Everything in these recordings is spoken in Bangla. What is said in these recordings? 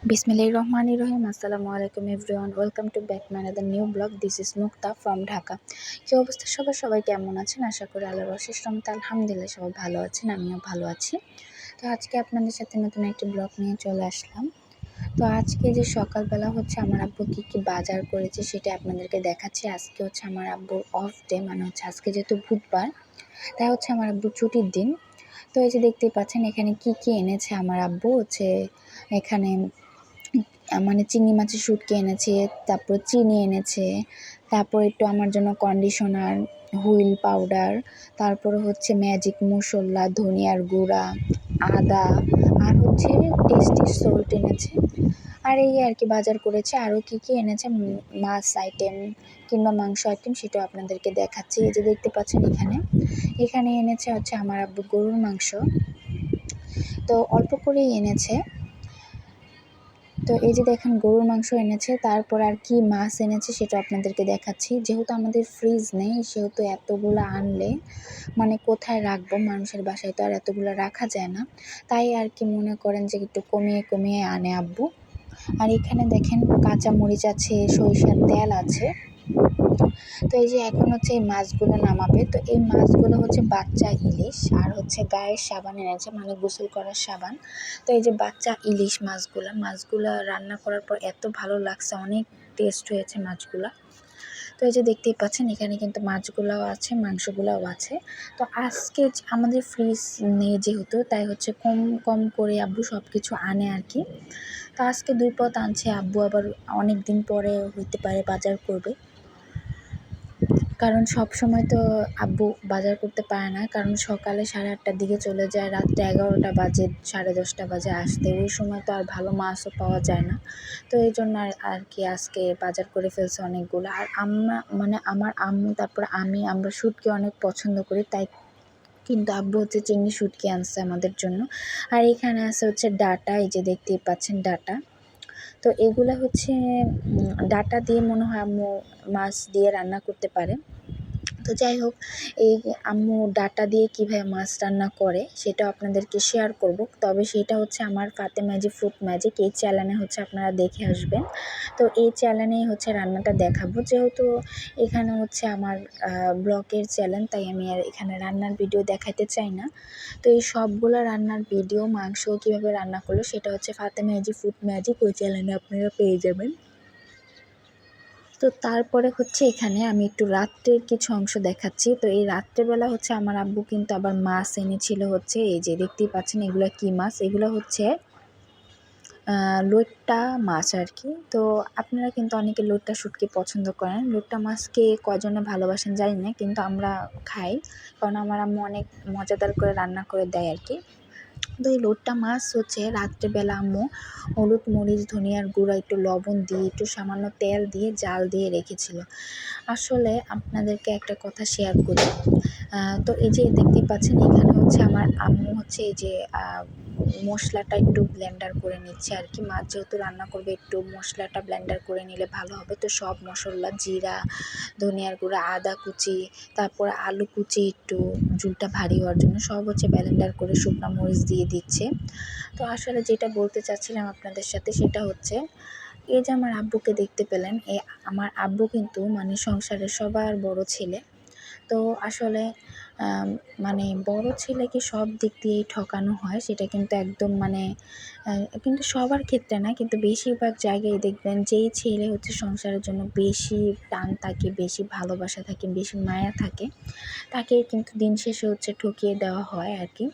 বিসমিল্লাহির রহমানির রহিম। আসসালামু আলাইকুম everyone, welcome to back my another new blog. This is Mukta from Dhaka. কী অবস্থা সবাই কেমন আছেন? আশা করি আল্লাহর অশেষ রহমতে আলহামদুলিল্লাহ সবাই ভালো আছেন, আমিও ভালো আছি। তো আজকে আপনাদের সাথে নতুন একটি ব্লগ নিয়ে চলে আসলাম। তো আজকে যে সকালবেলা আমার আব্বু কী বাজার করেছে সেটা আপনাদেরকে দেখাচ্ছি। আজকে আমার আব্বুর অফ ডে, মানে আজকে যেহেতু বুধবার, তাই আমার আব্বুর ছুটির দিন। তো এই যে দেখতেই পাচ্ছেন এখানে কি এনেছে আমার আব্বু। এখানে মানে চিংড়ি মাছের শুটকি এনেছে, তারপর চিনি এনেছে, তারপর একটু আমার জন্য কন্ডিশনার, হুইল পাউডার, তারপরে ম্যাজিক মশলা, ধনিয়ার গুঁড়া, আদা, আর টেস্টি সল্ট এনেছে। আর এই আর কি বাজার করেছে। আরও কী এনেছে মাছ আইটেম কিংবা মাংস আইটেম সেটাও আপনাদেরকে দেখাচ্ছি। এই যে দেখতে পাচ্ছেন এখানে এনেছে আমার আব্বু গরুর মাংস। তো অল্প করেই এনেছে। তো এই যে দেখেন গরুর মাংস এনেছে, তারপর আর কি মাছ এনেছে সেটা আপনাদেরকে দেখাচ্ছি। যেহেতু আমাদের ফ্রিজ নেই, সেহেতু এতগুলো আনলে মানে কোথায় রাখবো, মানুষের বাসায় তো আর এতগুলো রাখা যায় না, তাই আর কি মনে করেন যে একটু কমিয়ে আনে আব্বু। আর এখানে দেখেন কাঁচা মরিচ আছে, সরিষার তেল আছে। তো এই যে এখন এই মাছগুলো নামাবে। তো এই মাছগুলো বাচ্চা ইলিশ, আর গায়ের সাবান এনেছে, মানে গোসল করার সাবান। তো এই যে বাচ্চা ইলিশ মাছগুলা রান্না করার পর এত ভালো লাগছে, অনেক টেস্ট হয়েছে মাছগুলা। তো এই যে দেখতেই পাচ্ছেন এখানে কিন্তু মাছগুলাও আছে, মাংসগুলাও আছে। তো আজকে আমাদের ফ্রিজ নেই যেহেতু, তাই কম করে আব্বু সব কিছু আনে আর কি। তো আজকে 2 পদ আনছে আব্বু, আবার অনেক দিন পরে হইতে পারে বাজার করবে, কারণ সব সময় তো আব্বু বাজার করতে পারে না, কারণ সকালে 8:30টার দিকে চলে যায়, রাত্রে 11টা বাজে, 10:30 বাজে আসতে। ওই সময় তো আর ভালো মাছও পাওয়া যায় না। তো এই জন্য আর কি আজকে বাজার করে ফেলছে অনেকগুলো। আর আমার আম্মু, তারপর আমরা শুটকি অনেক পছন্দ করি, তাই কিন্তু আব্বু চিংড়ি শুটকি আনছে আমাদের জন্য। আর এখানে আছে ডাটা, এই যে দেখতেই পাচ্ছেন ডাটা। তো এগুলা ডাটা দিয়ে মনে হয় আম্মু মাছ দিয়ে রান্না করতে পারে। তো যাই হোক, এই আম্মু ডাটা দিয়ে কীভাবে মাছ রান্না করে সেটাও আপনাদেরকে শেয়ার করব। তবে সেটা আমার ফাতেমা জি ফুড ম্যাজিক, এই চ্যানেলে আপনারা দেখে আসবেন। তো এই চ্যানেলেই রান্নাটা দেখাবো। যেহেতু এখানে আমার ব্লগের চ্যানেল, তাই আমি আর এখানে রান্নার ভিডিও দেখাতে চাই না। তো এই সবগুলো রান্নার ভিডিও, মাংস কীভাবে রান্না করলো সেটা ফাতেমা জি ফুড ম্যাজিক, ওই চ্যানেলে আপনারা পেয়ে যাবেন। তো তারপরে এখানে আমি একটু রাত্রের কিছু অংশ দেখাচ্ছি। তো এই রাত্রেবেলা আমার আব্বু কিন্তু আবার মাছ এনেছিল। এই যে দেখতেই পাচ্ছেন এগুলো কি মাছ, এগুলো লইট্টা মাছ আর কি। তো আপনারা কিন্তু অনেকে লইট্টা শুটকি পছন্দ করেন। লইট্টা মাছকে কয়জনে ভালোবাসেন জানি না, কিন্তু আমরা খাই, কারণ আমার আম্মু অনেক মজাদার করে রান্না করে দেয় আর কি। তো এই লইট্টা মাছ রাত্রেবেলা আম্মু হলুদ, মরিচ, ধনিয়ার গুঁড়া, একটু লবণ দিয়ে, একটু সামান্য তেল দিয়ে জাল দিয়ে রেখেছিল। আসলে আপনাদেরকে একটা কথা শেয়ার করি। তো এই যে দেখতেই পাচ্ছেন এখানে আমার আম্মু এই যে মশলাটা একটু ব্লেন্ডার করে নিচ্ছে আর কি। মাছ যেহেতু রান্না করবে, একটু মশলাটা ব্লেন্ডার করে নিলে ভালো হবে। তো সব মশলা, জিরা, ধনিয়ার গুঁড়া, আদা কুচি, তারপর আলু কুচি, একটু ঝোলটা ভারী হওয়ার জন্য সব ব্লেন্ডার করে শুকনো মরিচ দিয়ে দিচ্ছে। তো আসলে যেটা বলতে চাচ্ছিলাম আপনাদের সাথে সেটা এই যে আমার আব্বুকে দেখতে পেলেন, আমার আব্বু কিন্তু মানে সংসারের সবার বড় ছেলে। তো আসলে মানে বড় ছেলেকে সব দিক দিয়েই ঠকানো হয়, সেটা কিন্তু একদম কিন্তু সবার ক্ষেত্রে না, কিন্তু বেশিরভাগ জায়গায় দেখবেন যেই ছেলে সংসারের জন্য বেশি টান থাকে, বেশি ভালোবাসা থাকে, বেশি মায়া থাকে, তাকে কিন্তু দিন শেষে ঠকিয়ে দেওয়া হয় আর কি।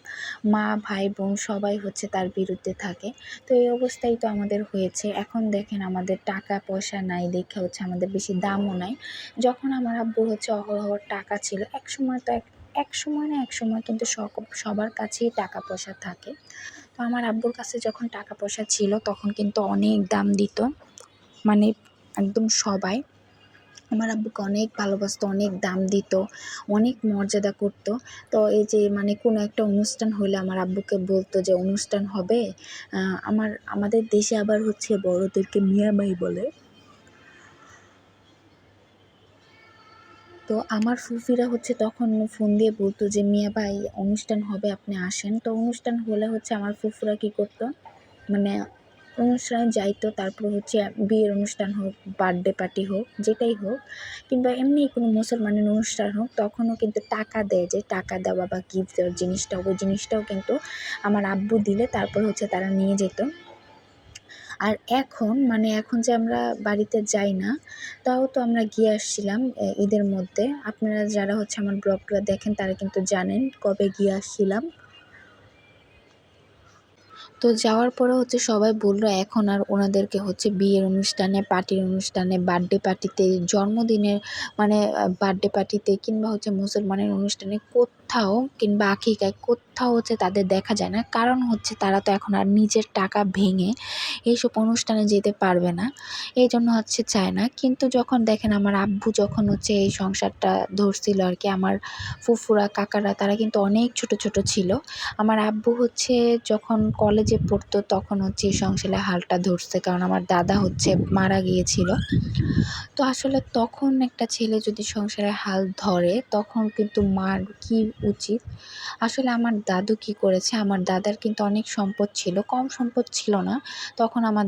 মা, ভাই, বোন সবাই তার বিরুদ্ধে থাকে। তো এই অবস্থাই তো আমাদের হয়েছে। এখন দেখেন আমাদের টাকা পয়সা নাই দেখে আমাদের বেশি দামও নাই। যখন আমার আব্বুর অহরহ টাকা ছিল, এক সময় কিন্তু সবার কাছেই টাকা পয়সা থাকে। তো আমার আব্বুর কাছে যখন টাকা পয়সা ছিল তখন কিন্তু অনেক দাম দিত, মানে একদম সবাই আমার আব্বুকে অনেক ভালোবাসতো, অনেক দাম দিত, অনেক মর্যাদা করতো। তো এই যে কোনো একটা অনুষ্ঠান হলে আমার আব্বুকে বলতো যে অনুষ্ঠান হবে, আমাদের দেশে আবার বড়দেরকে মিয়ামাই বলে। তো আমার ফুফিরা তখন ফোন দিয়ে বলতো যে মিয়া ভাই অনুষ্ঠান হবে, আপনি আসেন। তো অনুষ্ঠান হলে আমার ফুফুরা কী করতো, মানে অনুষ্ঠানে যাইতো, তারপর হচ্ছে বিয়ের অনুষ্ঠান হোক, বার্থডে পার্টি হোক, যেটাই হোক, কিংবা এমনি কোনো মুসলমানের অনুষ্ঠান হোক, তখনও কিন্তু টাকা দেয়, যে টাকা দেওয়া বা গিফট দেওয়ার জিনিসটা, ওই জিনিসটাও কিন্তু আমার আব্বু দিলে তারপর হচ্ছে তারা নিয়ে যেত। আর এখন এখন যে আমরা বাড়িতে যাই না, তাও তো আমরা গিয়ে আসছিলাম ঈদের মধ্যে। আপনারা যারা হচ্ছে আমার ব্লগটা দেখেন তারা কিন্তু জানেন কবে গিয়ে আসছিলাম। তো যাওয়ার পরে হচ্ছে সবাই বলল এখন আর ওনাদেরকে হচ্ছে বিয়ের অনুষ্ঠানে, পার্টির অনুষ্ঠানে, বার্থডে পার্টিতে, জন্মদিনের বার্থডে পার্টিতে, কিংবা হচ্ছে মুসলমানের অনুষ্ঠানে কোথাও, কিংবা আকিকায় কোথাও হচ্ছে তাদের দেখা যায় না। কারণ হচ্ছে তারা তো এখন আর নিজের টাকা ভেঙে এইসব অনুষ্ঠানে যেতে পারবে না, এই জন্য হচ্ছে চায় না। কিন্তু যখন দেখেন আমার আব্বু যখন হচ্ছে এই সংসারটা ধরছিল আর কি, আমার ফুফুরা, কাকারা তারা কিন্তু অনেক ছোট ছোট ছিল। আমার আব্বু হচ্ছে যখন কলেজে পড়তো তখন হচ্ছে এই সংসারে হালটা ধরছে, কারণ আমার দাদা হচ্ছে মারা গিয়েছিল। তো আসলে তখন একটা ছেলে যদি সংসারে হাল ধরে তখন কিন্তু মার কি উচিত। আসলে আমার দাদু কি করেছে, আমার দাদার কিন্তু অনেক সম্পদ ছিল, কম সম্পদ ছিল না। তখন আমার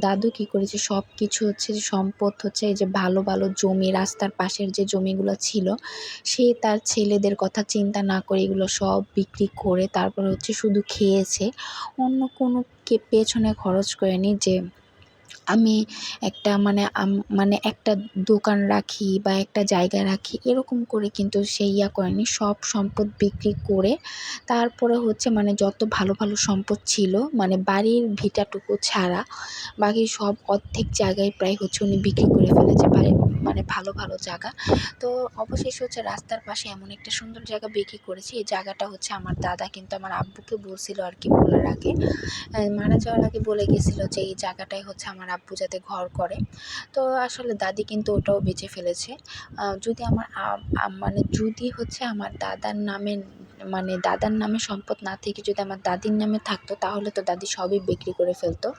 দাদু কি করেছে, সব কিছু হচ্ছে যে সম্পদ হচ্ছে এই যে ভালো ভালো জমি, রাস্তার পাশের যে জমিগুলো ছিল, সে তার ছেলেদের কথা চিন্তা না করে এগুলো সব বিক্রি করে তারপরে হচ্ছে শুধু খেয়েছে। অন্য কোনো পেছনে খরচ করেনি যে আমি একটা একটা দোকান রাখি বা একটা জায়গা রাখি, এরকম করে কিন্তু সে করেনি। সব সম্পদ বিক্রি করে তারপরে হচ্ছে যত ভালো ভালো সম্পদ ছিল, বাড়ির ভিটাটুকু ছাড়া বাকি সব অর্ধেক জায়গায় প্রায় হচ্ছে উনি বিক্রি করে ফেলেছে, বাড়ির ভালো ভালো জায়গা। তো অবশেষে হচ্ছে রাস্তার পাশে এমন একটা সুন্দর জায়গা বিক্রি করেছে। এই জায়গাটা হচ্ছে আমার দাদা কিন্তু আমার আব্বুকে বলছিল আর কি, বলার আগে, মারা যাওয়ার আগে বলে গেছিল যে এই জায়গাটাই হচ্ছে আমার আব্বু যাতে ঘর করে। তো আসলে দাদি কিন্তু ওটাও বেচে ফেলেছে। যদি আমার যদি হচ্ছে আমার দাদার নামে সম্পদ না থেকে যদি আমার দাদির নামে থাকতো, তাহলে তো দাদি সবই বিক্রি করে ফেলতো।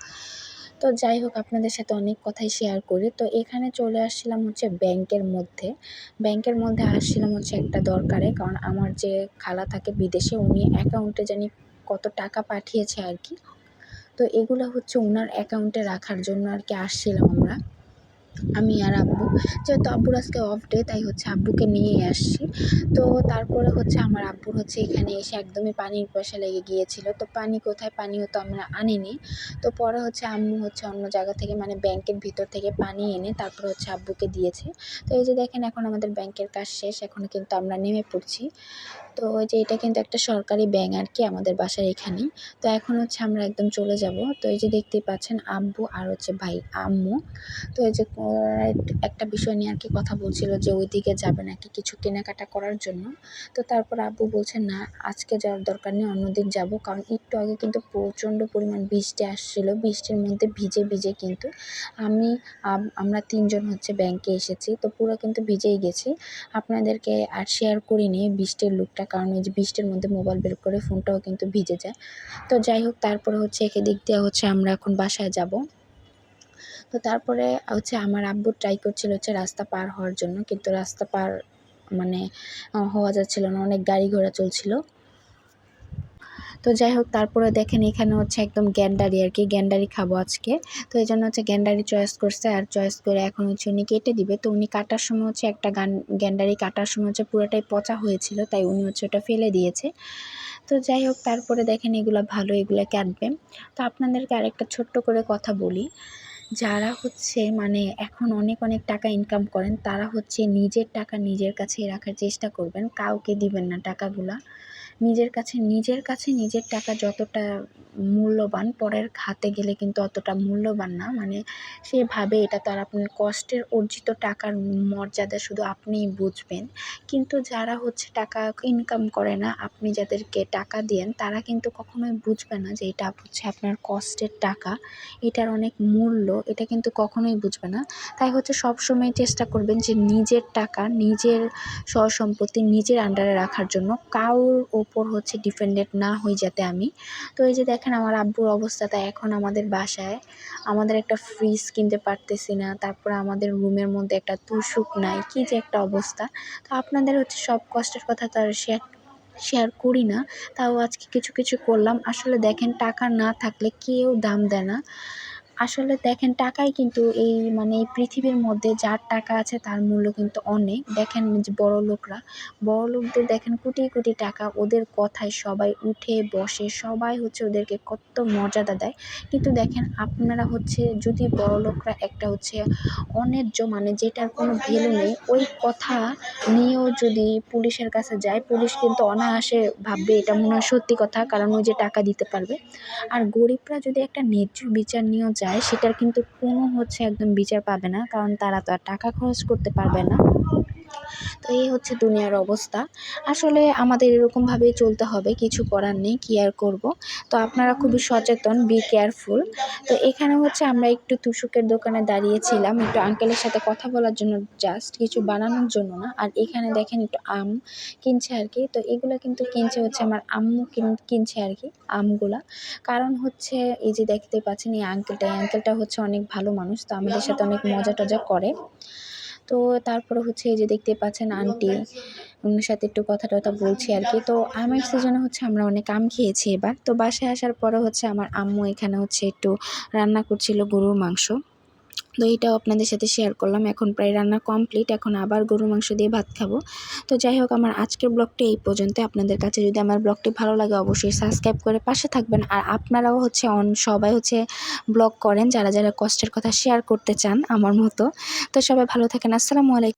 তো যাই হোক, আপনাদের সাথে অনেক কথাই শেয়ার করি। তো এখানে চলে আসছিলাম হচ্ছে ব্যাংকের মধ্যে আসছিলাম হচ্ছে একটা দরকারে, কারণ আমার যে খালা থাকে বিদেশে, উনি অ্যাকাউন্টে জানি কত টাকা পাঠিয়েছে আর কি। তো এগুলো হচ্ছে ওনার অ্যাকাউন্টে রাখার জন্য আর কি আসছিলাম আমি আর আব্বু। যেহেতু আব্বুর আজকে অফ ডে, তাই হচ্ছে আব্বুকে নিয়েই আসছি। তো তারপরে হচ্ছে আমার আব্বুর হচ্ছে এখানে এসে একদমই পানির পিপাসা লেগে গিয়েছিল। তো পানি কোথায়, পানিও তো আমরা আনিনি। তো পরে হচ্ছে আম্মু হচ্ছে অন্য জায়গা থেকে ব্যাংকের ভিতর থেকে পানি এনে তারপরে হচ্ছে আব্বুকে দিয়েছে। তো এই যে দেখেন এখন আমাদের ব্যাংকের কাজ শেষ, এখন কিন্তু আমরা নেমে পড়ছি। তো ওই যে এটা কিন্তু একটা সরকারি ব্যাংক আর কি, আমাদের বাসার এখানেই। তো এখন হচ্ছে আমরা একদম চলে যাব। তো এই যে দেখতেই পাচ্ছেন আব্বু আর হচ্ছে ভাই, আম্মু। তো এই যে একটা বিষয় নিয়ে আর কি কথা বলছিল যে ওইদিকে যাবে নাকি কিছু কেনাকাটা করার জন্য। তো তারপর আব্বু বলছে না, আজকে যাওয়ার দরকার নেই, অন্যদিন যাব। কারণ একটু আগে কিন্তু প্রচণ্ড পরিমাণ বৃষ্টি আসছিল, বৃষ্টির মধ্যে ভিজে ভিজে কিন্তু আমরা তিনজন হচ্ছে ব্যাংকে এসেছি, তো পুরো কিন্তু ভিজেই গেছি। আপনাদেরকে আর শেয়ার করিনি বৃষ্টির লুকটা, কারণ ওই যে বৃষ্টির মধ্যে মোবাইল বের করে ফোনটাও কিন্তু ভিজে যায়। তো যাই হোক, তারপরে হচ্ছে এদিক দিয়ে হচ্ছে আমরা এখন বাসায় যাব। তো তারপরে হচ্ছে আমার আব্বু ট্রাই করছিল হচ্ছে রাস্তা পার হওয়ার জন্য, কিন্তু রাস্তা পার মানে হওয়া যাচ্ছিল না, অনেক গাড়ি ঘোড়া চলছিল। তো যাই হোক, তারপরে দেখেন এখানে হচ্ছে একদম গ্যান্ডারি আর কি, গ্যান্ডারি খাবো আজকে। তো এই জন্য হচ্ছে গ্যান্ডারি চয়েস করছে, আর চয়েস করে এখন হচ্ছে উনি কেটে দিবে। তো উনি কাটার সময় হচ্ছে একটা গ্যান্ডারি কাটার সময় হচ্ছে পুরোটাই পচা হয়েছিল, তাই উনি হচ্ছে ওটা ফেলে দিয়েছে। তো যাই হোক, তারপরে দেখেন এগুলো ভালো, এগুলো কাটবে। তো আপনাদেরকে আরেকটা ছোট্ট করে কথা বলি, যারা হচ্ছে এখন অনেক অনেক টাকা ইনকাম করেন, তারা হচ্ছে নিজের টাকা নিজের কাছেই রাখার চেষ্টা করবেন, কাউকে দিবেন না টাকাগুলা। নিজের টাকা যতটা মূল্যবান, পরের হাতে গেলে কিন্তু অতটা মূল্যবান না। সেভাবে এটা তো আর আপনার কষ্টের অর্জিত টাকার মর্যাদা শুধু আপনিই বুঝবেন। কিন্তু যারা হচ্ছে টাকা ইনকাম করে না, আপনি যাদেরকে টাকা দেন, তারা কিন্তু কখনোই বুঝবে না যে এটা হচ্ছে আপনার কষ্টের টাকা, এটার অনেক মূল্য, এটা কিন্তু কখনোই বুঝবে না। তাই হচ্ছে সবসময় চেষ্টা করবেন যে নিজের টাকা, নিজের সম্পত্তি নিজের আন্ডারে রাখার জন্য, কারোর ওপর হচ্ছে ডিপেন্ডেন্ট না হই যাতে আমি। তো এই যে দেখেন আমার আব্বুর অবস্থাটা, এখন আমাদের বাসায় আমাদের একটা ফ্রিজ কিনতে পারতেছি না, তারপরে আমাদের রুমের মধ্যে একটা তুষক নাই, কি যে একটা অবস্থা। তো আপনাদের হচ্ছে সব কষ্টের কথা তো আর শেয়ার করি না, তাও আজকে কিছু কিছু করলাম। আসলে দেখেন টাকা না থাকলে কেউ দাম দেয় না। আসলে দেখেন টাকাই কিন্তু এই মানে এই পৃথিবীর মধ্যে যার টাকা আছে তার মূল্য কিন্তু অনেক। দেখেন যে বড়লোকদের দেখেন কোটি, কোটি টাকা, ওদের কথায় সবাই উঠে বসে, সবাই হচ্ছে ওদেরকে কত মর্যাদা দেয়। কিন্তু দেখেন আপনারা হচ্ছে যদি বড়লোকরা একটা হচ্ছে অন্যায্য মানে যেটার কোনো ভ্যালু নেই, ওই কথা নিয়েও যদি পুলিশের কাছে যায়, পুলিশ কিন্তু অনায়াসে ভাববে এটা মনে হয় সত্যি কথা, কারণ ওই যে টাকা দিতে পারবে। আর গরিবরা যদি একটা ন্যায্য বিচার নিয়েও যায়, সেটার কিন্তু কোনো হচ্ছে একদম বিচার পাবে না, কারণ তারা তো আর টাকা খরচ করতে পারবে না। তো এই হচ্ছে দুনিয়ার অবস্থা। আসলে আমাদের এরকমভাবেই চলতে হবে, কিছু করার নেই, কি আর করব। তো আপনারা খুবই সচেতন, বি কেয়ারফুল। তো এখানে হচ্ছে আমরা একটু তুষুকের দোকানে দাঁড়িয়েছিলাম একটু আঙ্কেলের সাথে কথা বলার জন্য, জাস্ট কিছু বানানোর জন্য না। আর এখানে দেখেন একটু আম কিনছে আর কি। তো এগুলো কিন্তু কিনছে হচ্ছে আমার আম্মু কিনছে আর কি আমগুলা। কারণ হচ্ছে এই যে দেখতে পাচ্ছেন এই আঙ্কেলটা হচ্ছে অনেক ভালো মানুষ, তো আমাদের সাথে অনেক মজা টজা করে। তো তারপরে হচ্ছে এই যে দেখতে পাচ্ছেন আন্টি, ওনার সাথে একটু কথা টথা বলছি আর কি। তো আমের সিজনে হচ্ছে আমরা অনেক আম খেয়েছি এবার। তো বাসায় আসার পরে হচ্ছে আমার আম্মু এখানে হচ্ছে একটু রান্না করছিল গরুর মাংস। তো এইটাও আপনাদের সাথে শেয়ার করলাম। এখন প্রায় রান্না কমপ্লিট, এখন আবার গরুর মাংস দিয়ে ভাত খাবো। তো যাই হোক, আমার আজকের ব্লগটি এই পর্যন্ত। আপনাদের কাছে যদি আমার ব্লগটি ভালো লাগে অবশ্যই সাবস্ক্রাইব করে পাশে থাকবেন। আর আপনারাও হচ্ছে সবাই হচ্ছে ব্লগ করেন, যারা যারা কষ্টের কথা শেয়ার করতে চান আমার মতো। তো সবাই ভালো থাকেন। আসসালামু আলাইকুম।